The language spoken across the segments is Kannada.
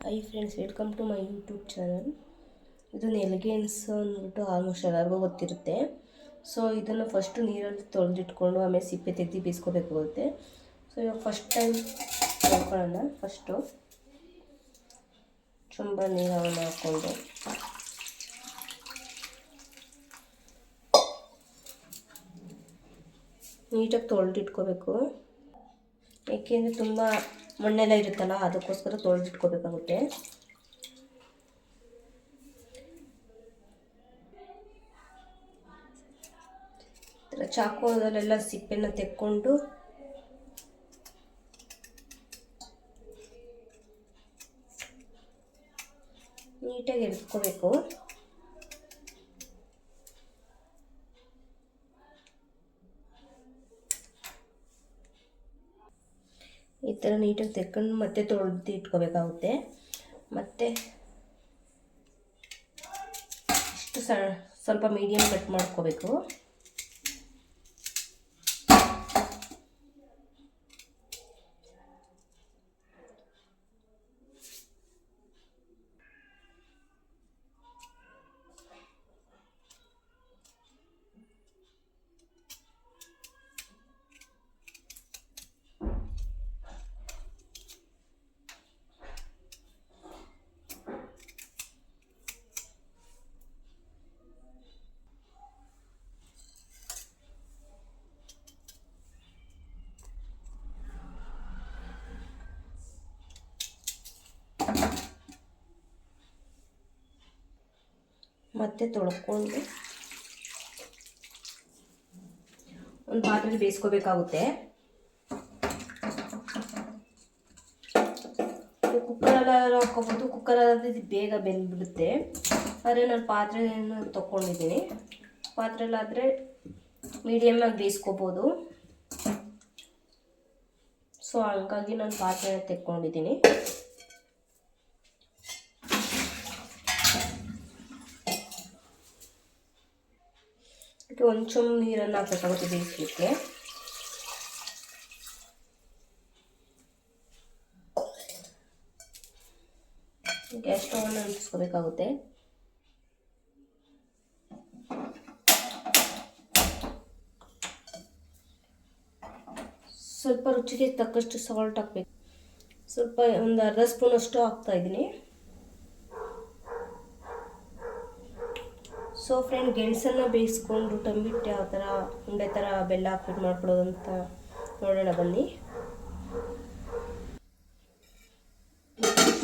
High friends, welcome to my YouTube channel. ಇದು ನೆಲಗೆಣಸು ಅಂದ್ಬಿಟ್ಟು ಆಲ್ಮೋಸ್ಟ್ ಎಲ್ಲರಿಗೂ ಗೊತ್ತಿರುತ್ತೆ. ಸೊ ಇದನ್ನು ಫಸ್ಟು ನೀರಲ್ಲಿ ತೊಳೆದಿಟ್ಕೊಂಡು ಆಮೇಲೆ ಸಿಪ್ಪೆ ತೆಗೆದು ಬೀಸ್ಕೋಬೇಕಾಗುತ್ತೆ. ಸೊ ಇವಾಗ ಫಸ್ಟ್ ಟೈಮ್ ತೊಳ್ಕೊಳ್ಳೋಣ. ಫಸ್ಟು ಚುಂಬ ನೀರನ್ನು ಹಾಕ್ಕೊಂಡು ನೀಟಾಗಿ ತೊಳೆದಿಟ್ಕೋಬೇಕು. ಏಕೆಂದರೆ ತುಂಬ ಮಣ್ಣೆಲ್ಲ ಇರುತ್ತಲ್ಲ, ಅದಕ್ಕೋಸ್ಕರ ತೊಳೆದಿಟ್ಕೋಬೇಕಾಗುತ್ತೆ. ಚಾಕುದಲ್ಲೆಲ್ಲ ಸಿಪ್ಪೆನ ತೆಕ್ಕೊಂಡು ನೀಟಾಗಿ ಎತ್ಕೋಬೇಕು. ಈ ಥರ ನೀಟಾಗಿ ತೆಕ್ಕೊಂಡು ಮತ್ತೆ ತೊಳೆದು ಇಟ್ಕೋಬೇಕಾಗುತ್ತೆ. ಮತ್ತು ಇಷ್ಟು ಸ್ವಲ್ಪ ಮೀಡಿಯಮ್ ಕಟ್ ಮಾಡ್ಕೋಬೇಕು. ಮತ್ತೆ ತೊಳ್ಕೊಂಡು ಒಂದು ಪಾತ್ರೆಯಲ್ಲಿ ಬೇಯಿಸ್ಕೋಬೇಕಾಗುತ್ತೆ. ಕುಕ್ಕರಲ್ಲಾದ್ರೂ ಹಾಕ್ಕೋಬೋದು, ಕುಕ್ಕರಲ್ಲಿ ಬೇಗ ಬೆಂದ್ಬಿಡುತ್ತೆ. ಆದರೆ ನಾನು ಪಾತ್ರೆಯನ್ನು ತೊಗೊಂಡಿದ್ದೀನಿ. ಪಾತ್ರೆಯಲ್ಲಾದರೆ ಮೀಡಿಯಮ್ಮಾಗಿ ಬೇಯಿಸ್ಕೋಬೋದು. ಸೊ ಹಂಗಾಗಿ ನಾನು ಪಾತ್ರೆನ ತೆಕ್ಕೊಂಡಿದ್ದೀನಿ. ಒಂದು ಚೊಂಬು ನೀರನ್ನು ಹಾಕಬೇಕಾಗುತ್ತೆ ಬೇಯಿಸಲಿಕ್ಕೆ. ಗ್ಯಾಸ್ ಸ್ಟವನ್ನು ಅಂಟಿಸ್ಕೋಬೇಕಾಗುತ್ತೆ. ಸ್ವಲ್ಪ ರುಚಿಗೆ ತಕ್ಕಷ್ಟು ಸಾಲ್ಟ್ ಹಾಕಬೇಕು. ಸ್ವಲ್ಪ ಒಂದು ಅರ್ಧ ಸ್ಪೂನಷ್ಟು ಹಾಕ್ತಾಯಿದ್ದೀನಿ. ಸೊ ಫ್ರೆಂಡ್, ಗೆಣಸನ್ನು ಬೇಯಿಸ್ಕೊಂಡು ತಂಬಿಟ್ಟು ಯಾವ ಥರ ಉಂಡೆ ಥರ ಬೆಲ್ಲ ಹಾಕ್ಬಿಟ್ಟು ಮಾಡ್ಕೊಳ್ಳೋದು ಅಂತ ನೋಡೋಣ ಬನ್ನಿ.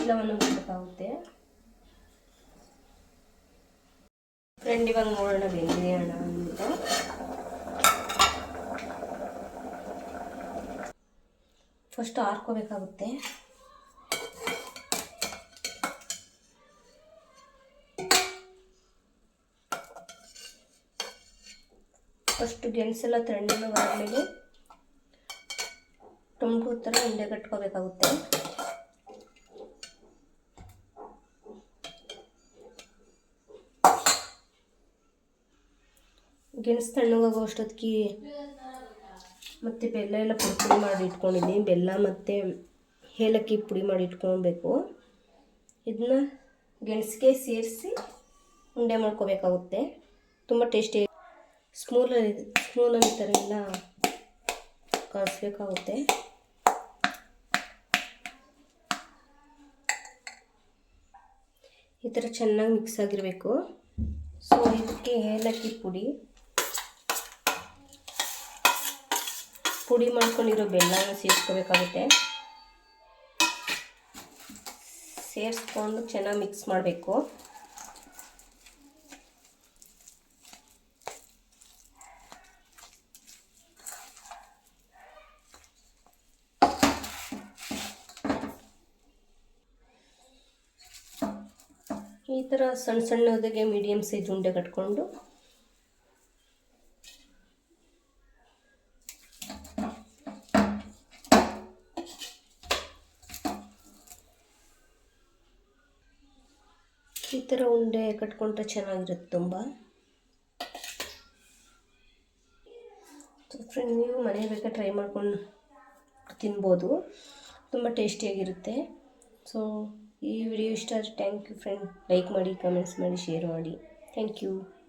ಎಲ್ಲವನ್ನು ಮಾಡಬೇಕಾಗುತ್ತೆ ಫ್ರೆಂಡ್. ಇವಾಗ ನೋಡೋಣ ಬೆಂದಿದೆ ಅಣ್ಣ ಅಂತ. ಫಸ್ಟ್ ಹಾರ್ಕೋಬೇಕಾಗುತ್ತೆ. ಫಸ್ಟ್ ಗೆಣಸೆಲ್ಲ ತಣ್ಣಗಾದ್ಮೇಲೆ ಟೊಮ್ಟೊ ಥರ ಉಂಡೆ ಕಟ್ಕೋಬೇಕಾಗುತ್ತೆ. ಗೆಣಸು ತಣ್ಣಗಾಗೋ ಅಷ್ಟೊತ್ತಿಗೆ ಮತ್ತು ಬೆಲ್ಲ ಎಲ್ಲ ಪುಡಿ ಮಾಡಿ ಇಟ್ಕೊಂಡಿದ್ದೀನಿ. ಬೆಲ್ಲ ಮತ್ತು ಏಲಕ್ಕಿ ಪುಡಿ ಮಾಡಿ ಇಟ್ಕೊಳ್ಬೇಕು. ಇದನ್ನ ಗೆಣಸಿಗೆ ಸೇರಿಸಿ ಉಂಡೆ ಮಾಡ್ಕೋಬೇಕಾಗುತ್ತೆ. ತುಂಬ ಟೇಸ್ಟಿ. ಸ್ಪೂನಲ್ಲಿ ಈ ಥರ ಎಲ್ಲ ಕಲಿಸ್ಬೇಕಾಗುತ್ತೆ. ಈ ಥರ ಚೆನ್ನಾಗಿ ಮಿಕ್ಸ್ ಆಗಿರಬೇಕು. ಸೊ ಇದಕ್ಕೆ ಏಲಕ್ಕಿ ಪುಡಿ ಮಾಡ್ಕೊಂಡಿರೋ ಬೆಲ್ಲನ ಸೇರಿಸ್ಕೋಬೇಕಾಗುತ್ತೆ. ಸೇರಿಸ್ಕೊಂಡು ಚೆನ್ನಾಗಿ ಮಿಕ್ಸ್ ಮಾಡಬೇಕು. ಈ ಥರ ಸಣ್ಣ ಸಣ್ಣದಾಗೆ ಮೀಡಿಯಮ್ ಸೈಜ್ ಉಂಡೆ ಕಟ್ಕೊಂಡು ಈ ಥರ ಉಂಡೆ ಕಟ್ಕೊಂಡ್ರೆ ಚೆನ್ನಾಗಿರುತ್ತೆ ತುಂಬ. ಫ್ರೆಂಡ್, ನೀವು ಮನೆ ಬೇಕಾದ್ರೆ ಟ್ರೈ ಮಾಡ್ಕೊಂಡು ತಿನ್ಬೋದು. ತುಂಬ ಟೇಸ್ಟಿಯಾಗಿರುತ್ತೆ. ಸೊ ಈ ವಿಡಿಯೋ ಇಷ್ಟ ಆದರೆ ಥ್ಯಾಂಕ್ ಯು ಫ್ರೆಂಡ್. ಲೈಕ್ ಮಾಡಿ, ಕಮೆಂಟ್ಸ್ ಮಾಡಿ, ಶೇರ್ ಮಾಡಿ. Thank you.